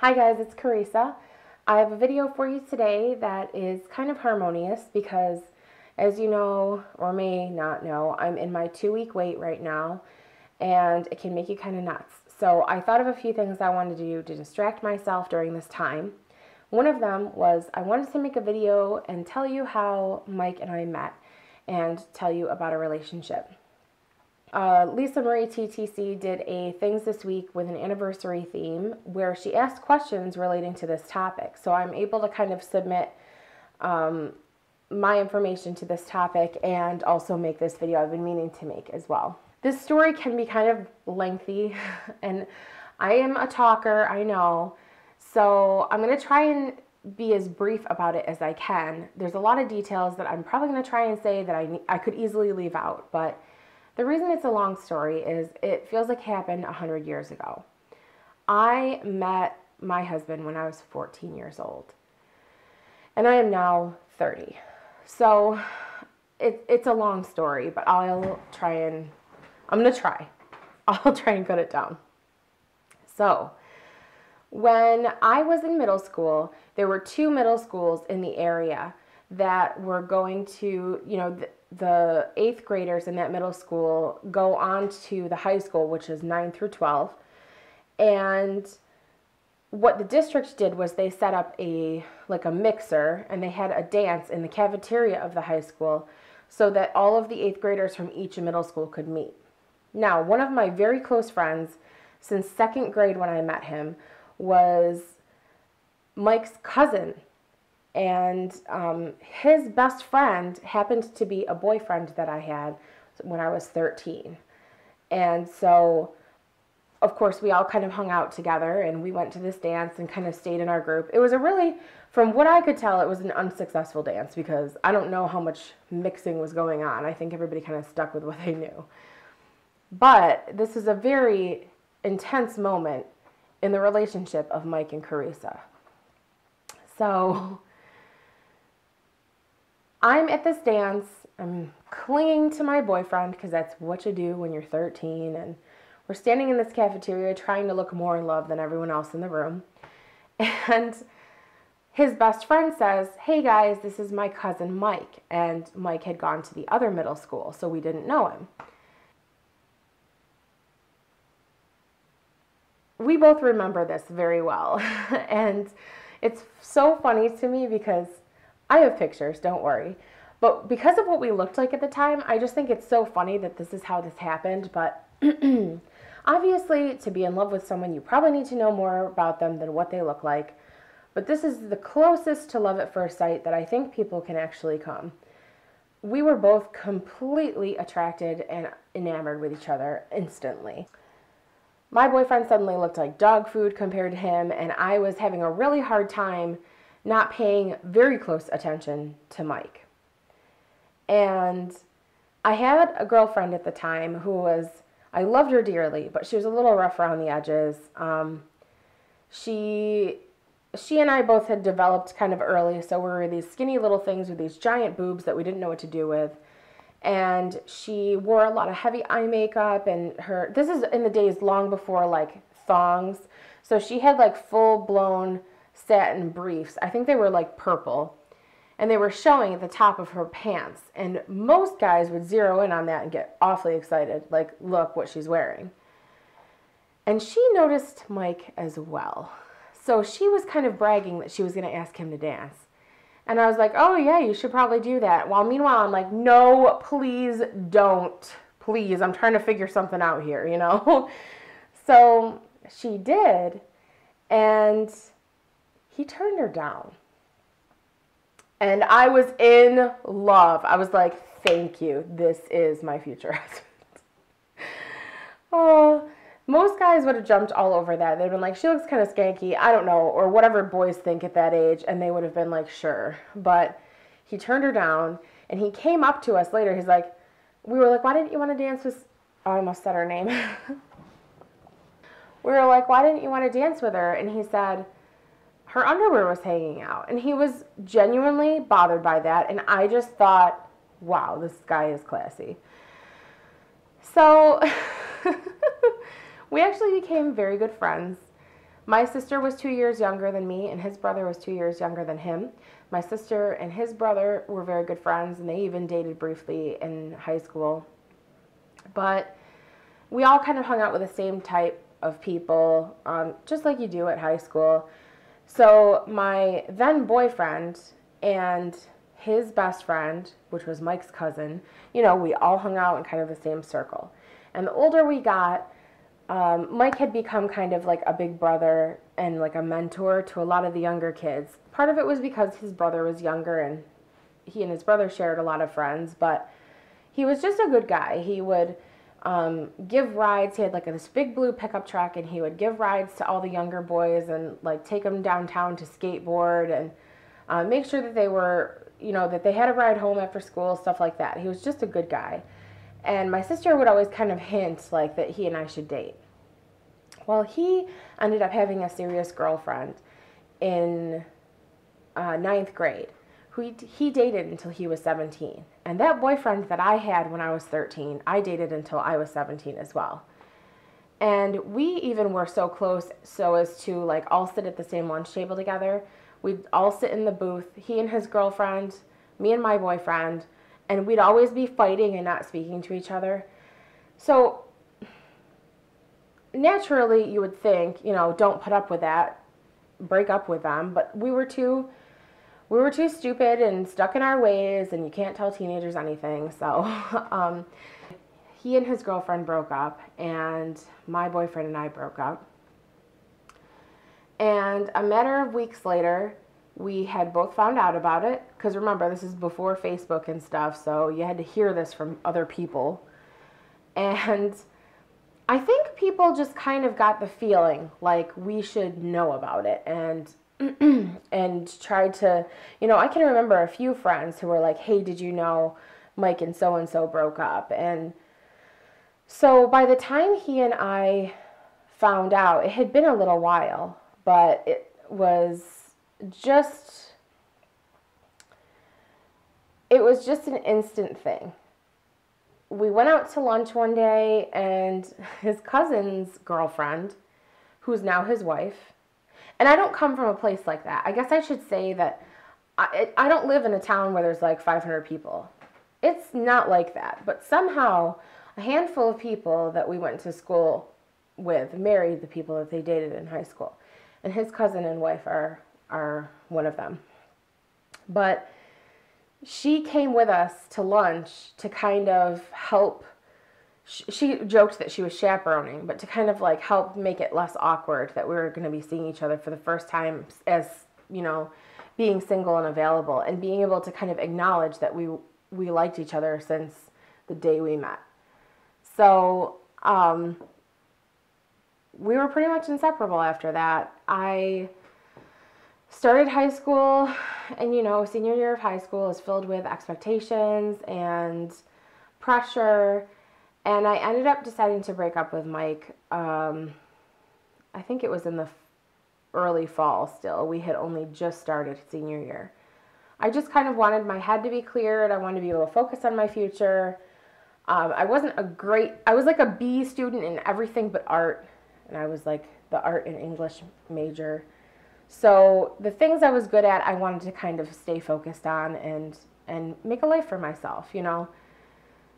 Hi guys, it's Carissa. I have a video for you today that is kind of harmonious because, as you know or may not know, I'm in my 2-week wait right now and it can make you kind of nuts. So I thought of a few things I wanted to do to distract myself during this time. One of them was I wanted to make a video and tell you how Mike and I met and tell you about our relationship. Lisa Marie TTC did a Things This Week with an anniversary theme where she asked questions relating to this topic. So I'm able to kind of submit my information to this topic and also make this video I've been meaning to make as well. This story can be kind of lengthy and I am a talker, I know. So I'm going to try and be as brief about it as I can. There's a lot of details that I'm probably going to try and say that I could easily leave out, but the reason it's a long story is it feels like it happened 100 years ago. I met my husband when I was 14 years old, and I am now 30. So it's a long story, but I'll try and cut it down. So when I was in middle school, there were 2 middle schools in the area that were going to, the 8th graders in that middle school go on to the high school, which is 9 through 12. And what the district did was they set up a mixer, and they had a dance in the cafeteria of the high school so that all of the 8th graders from each middle school could meet. Now, one of my very close friends since 2nd grade when I met him was Mike's cousin. And his best friend happened to be a boyfriend that I had when I was 13. And so, of course, we all kind of hung out together and we went to this dance and kind of stayed in our group. It was from what I could tell, it was an unsuccessful dance because I don't know how much mixing was going on. I think everybody kind of stuck with what they knew. But this is a very intense moment in the relationship of Mike and Carissa. So I'm at this dance, I'm clinging to my boyfriend because that's what you do when you're 13, and we're standing in this cafeteria trying to look more in love than everyone else in the room. And his best friend says, "Hey guys, this is my cousin Mike." And Mike had gone to the other middle school, so we didn't know him. We both remember this very well. And it's so funny to me because I have pictures, don't worry. But because of what we looked like at the time, I just think it's so funny that this is how this happened. But obviously, to be in love with someone, you probably need to know more about them than what they look like. But this is the closest to love at first sight that I think people can actually come. We were both completely attracted and enamored with each other instantly. My boyfriend suddenly looked like dog food compared to him, and I was having a really hard time not paying very close attention to Mike. And I had a girlfriend at the time I loved her dearly, but she was a little rough around the edges. She and I both had developed kind of early, so we were these skinny little things with these giant boobs that we didn't know what to do with. And she wore a lot of heavy eye makeup, and this is in the days long before thongs. So she had full-blown satin briefs. I think they were purple, and they were showing at the top of her pants, and most guys would zero in on that and get awfully excited, look what she's wearing. And she noticed Mike as well, so she was kind of bragging that she was going to ask him to dance. And I was like, "Oh yeah, you should probably do that." While meanwhile I'm like, "No, please don't, please, I'm trying to figure something out here, So she did, and he turned her down. And I was in love. I was like, "Thank you. This is my future husband." Oh, most guys would have jumped all over that. They'd been like, "She looks kind of skanky," I don't know, or whatever boys think at that age, and they would have been like, "Sure." But he turned her down, and he came up to us later. He's like, we were like, "Why didn't you want to dance with," oh, I almost said her name. We were like, "Why didn't you want to dance with her?" And he said, her underwear was hanging out, and he was genuinely bothered by that, and I just thought, wow, this guy is classy. So we actually became very good friends. My sister was 2 years younger than me, and his brother was 2 years younger than him. My sister and his brother were very good friends, and they even dated briefly in high school. But we all kind of hung out with the same type of people, just like you do at high school. So my then boyfriend and his best friend, which was Mike's cousin, we all hung out in kind of the same circle. And the older we got, Mike had become kind of like a big brother and like a mentor to a lot of the younger kids. Part of it was because his brother was younger and he and his brother shared a lot of friends, but he was just a good guy. He would give rides. He had like this big blue pickup truck, and he would give rides to all the younger boys and like take them downtown to skateboard and make sure that they were, that they had a ride home after school, stuff like that. He was just a good guy. And my sister would always kind of hint like that he and I should date. Well, he ended up having a serious girlfriend in ninth grade who he dated until he was 17. And that boyfriend that I had when I was 13, I dated until I was 17 as well. And we even were so close so as to like all sit at the same lunch table together. We'd all sit in the booth, he and his girlfriend, me and my boyfriend, and we'd always be fighting and not speaking to each other. So naturally you would think, don't put up with that, break up with them, but we were too stupid and stuck in our ways, and you can't tell teenagers anything. So he and his girlfriend broke up, and my boyfriend and I broke up. And a matter of weeks later, we had both found out about it, because remember, this is before Facebook and stuff, so you had to hear this from other people. And I think people just kind of got the feeling like we should know about it, and and tried to, I can remember a few friends who were like, hey, did you know Mike and so broke up? And so by the time he and I found out, it had been a little while, but it was just an instant thing. We went out to lunch one day, and his cousin's girlfriend, who's now his wife, and I don't come from a place like that. I guess I should say that I don't live in a town where there's like 500 people. It's not like that. But somehow a handful of people that we went to school with married the people that they dated in high school. And his cousin and wife are one of them. But she came with us to lunch to kind of help. She joked that she was chaperoning, but to kind of like help make it less awkward that we were going to be seeing each other for the first time as, being single and available, and being able to kind of acknowledge that we liked each other since the day we met. So we were pretty much inseparable after that. I started high school, and senior year of high school is filled with expectations and pressure. And I ended up deciding to break up with Mike. I think it was in the early fall still. We had only just started senior year. I just kind of wanted my head to be cleared. I wanted to be able to focus on my future. I was like a B student in everything but art. And I was like the art and English major. So the things I was good at, I wanted to kind of stay focused on and make a life for myself,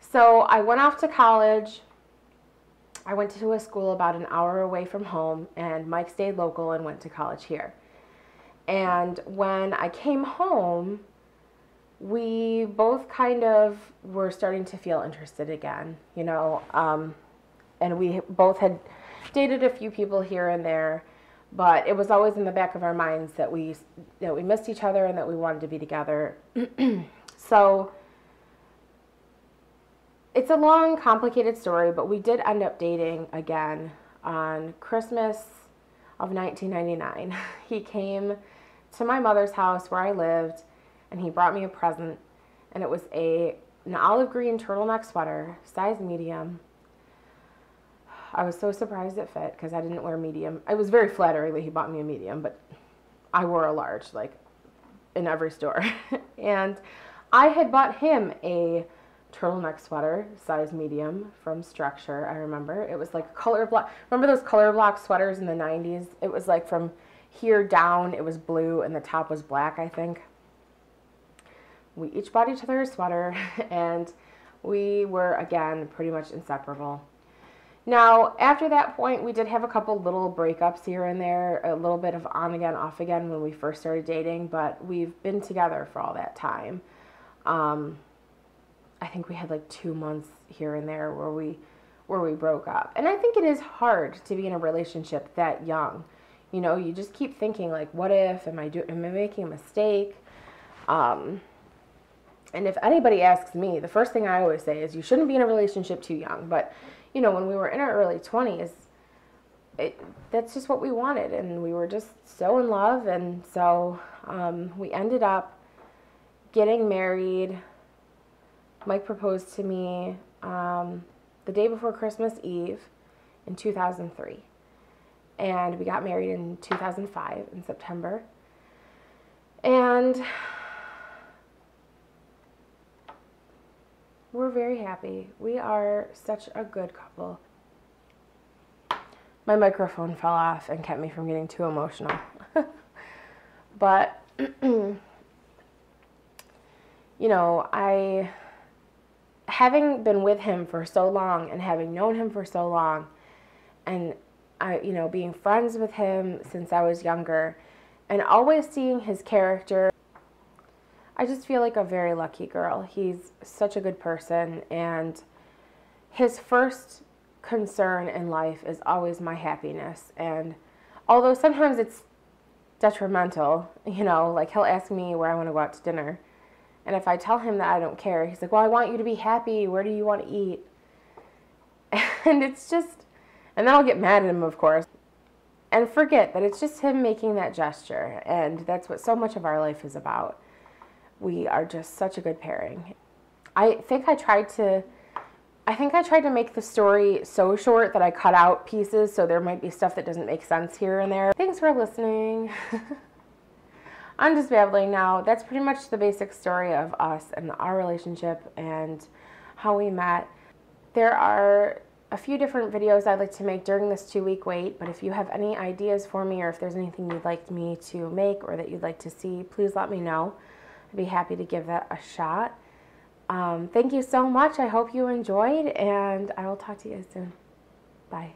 So I went off to college. I went to a school about an hour away from home, and Mike stayed local and went to college here. And when I came home, we both kind of were starting to feel interested again, and we both had dated a few people here and there, but it was always in the back of our minds that we missed each other and that we wanted to be together. So it's a long, complicated story, but we did end up dating again on Christmas of 1999. He came to my mother's house where I lived, and he brought me a present, and it was an olive green turtleneck sweater, size medium. I was so surprised it fit because I didn't wear medium. It was very flattering that he bought me a medium, but I wore a large, like in every store. And I had bought him a turtleneck sweater, size medium, from Structure. I remember it was like color block. Remember those color block sweaters in the 90s? It was like from here down it was blue and the top was black, I think. We each bought each other a sweater and we were, again, pretty much inseparable. Now, after that point, we did have a couple little breakups here and there, a little bit of on again, off again when we first started dating, but we've been together for all that time. I think we had like 2 months here and there where we broke up. And I think it is hard to be in a relationship that young. You know, you just keep thinking like, what if, am I making a mistake? And if anybody asks me, the first thing I always say is you shouldn't be in a relationship too young. But, you know, when we were in our early 20s, that's just what we wanted. And we were just so in love. And so we ended up getting married. Mike proposed to me the day before Christmas Eve in 2003. And we got married in 2005 in September. And we're very happy. We are such a good couple. My microphone fell off and kept me from getting too emotional. But, you know, having been with him for so long and having known him for so long and, being friends with him since I was younger and always seeing his character, I just feel like a very lucky girl. He's such a good person, and his first concern in life is always my happiness. And although sometimes it's detrimental, like he'll ask me where I want to go out to dinner. And if I tell him that I don't care, he's like, well, I want you to be happy. Where do you want to eat? And it's just, and then I'll get mad at him, of course, and forget that it's just him making that gesture. And that's what so much of our life is about. We are just such a good pairing. I think I tried to make the story so short that I cut out pieces, so there might be stuff that doesn't make sense here and there. Thanks for listening. I'm just babbling now. That's pretty much the basic story of us and our relationship and how we met. There are a few different videos I'd like to make during this 2-week wait, but if you have any ideas for me or if there's anything you'd like me to make or that you'd like to see, please let me know. I'd be happy to give that a shot. Thank you so much. I hope you enjoyed, and I will talk to you guys soon. Bye.